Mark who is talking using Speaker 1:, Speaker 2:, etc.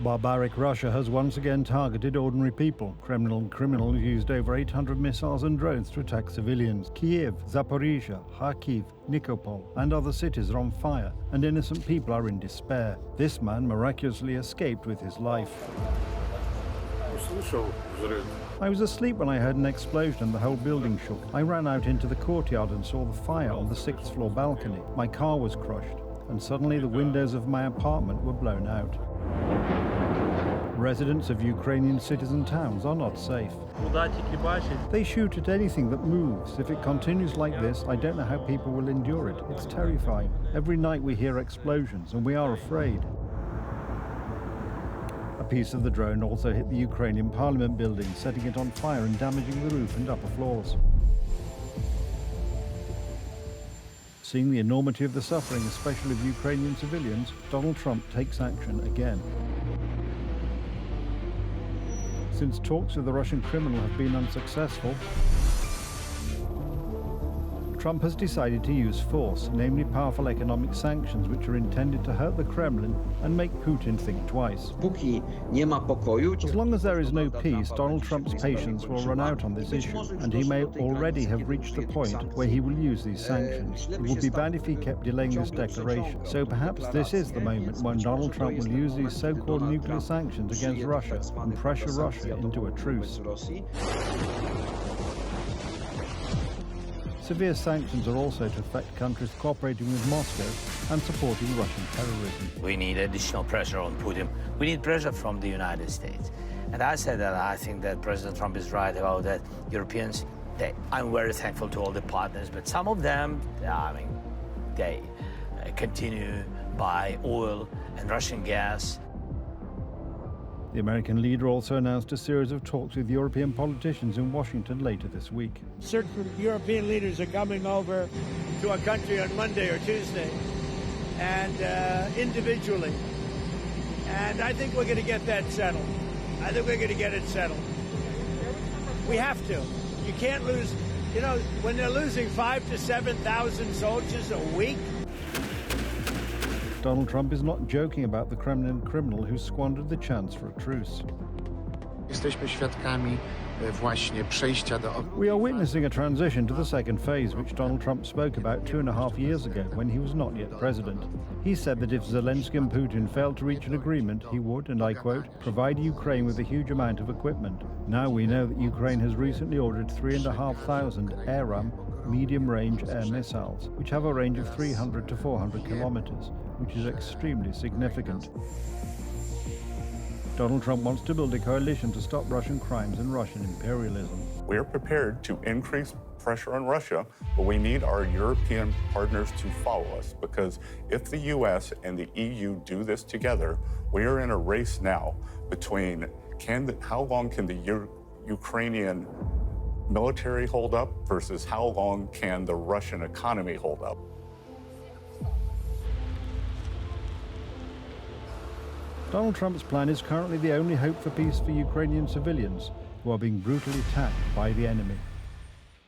Speaker 1: Barbaric Russia has once again targeted ordinary people. Kremlin criminals used over 800 missiles and drones to attack civilians. Kiev, Zaporizhia, Kharkiv, Nikopol and other cities are on fire, and innocent people are in despair. This man miraculously escaped with his life. I was asleep when I heard an explosion and the whole building shook. I ran out into the courtyard and saw the fire on the 6th floor balcony. My car was crushed, and suddenly the windows of my apartment were blown out. Residents of Ukrainian cities and towns are not safe. They shoot at anything that moves. If it continues like this, I don't know how people will endure it. It's terrifying. Every night we hear explosions and we are afraid. A piece of the drone also hit the Ukrainian parliament building, setting it on fire and damaging the roof and upper floors. Seeing the enormity of the suffering, especially of Ukrainian civilians, Donald Trump takes action again. Since talks with the Russian criminal have been unsuccessful, Trump has decided to use force, namely powerful economic sanctions which are intended to hurt the Kremlin and make Putin think twice. As long as there is no peace, Donald Trump's patience will run out on this issue, and he may already have reached the point where he will use these sanctions. It would be bad if he kept delaying this declaration, so perhaps this is the moment when Donald Trump will use these so-called nuclear sanctions against Russia and pressure Russia into a truce. Severe sanctions are also to affect countries cooperating with Moscow and supporting Russian terrorism.
Speaker 2: We need additional pressure on Putin. We need pressure from the United States. And I said that I think that President Trump is right about that. Europeans, I'm very thankful to all the partners, but some of them, they continue buy oil and Russian gas.
Speaker 1: The American leader also announced a series of talks with European politicians in Washington later this week.
Speaker 3: Certain European leaders are coming over to our country on Monday or Tuesday, and individually. And I think we're going to get that settled. I think we're going to get it settled. We have to. You can't lose, when they're losing 5,000 to 7,000 soldiers a week.
Speaker 1: Donald Trump is not joking about the Kremlin criminal who squandered the chance for a truce. We are witnessing a transition to the second phase, which Donald Trump spoke about 2.5 years ago when he was not yet president. He said that if Zelensky and Putin failed to reach an agreement, he would, and I quote, provide Ukraine with a huge amount of equipment. Now we know that Ukraine has recently ordered 3,500 ARAM medium-range air missiles, which have a range of 300 to 400 kilometers, which is extremely significant. Donald Trump wants to build a coalition to stop Russian crimes and Russian imperialism.
Speaker 4: We are prepared to increase pressure on Russia, but we need our European partners to follow us, because if the US and the EU do this together, we are in a race now between how long can the Ukrainian military hold up versus how long can the Russian economy hold up.
Speaker 1: Donald Trump's plan is currently the only hope for peace for Ukrainian civilians who are being brutally attacked by the enemy.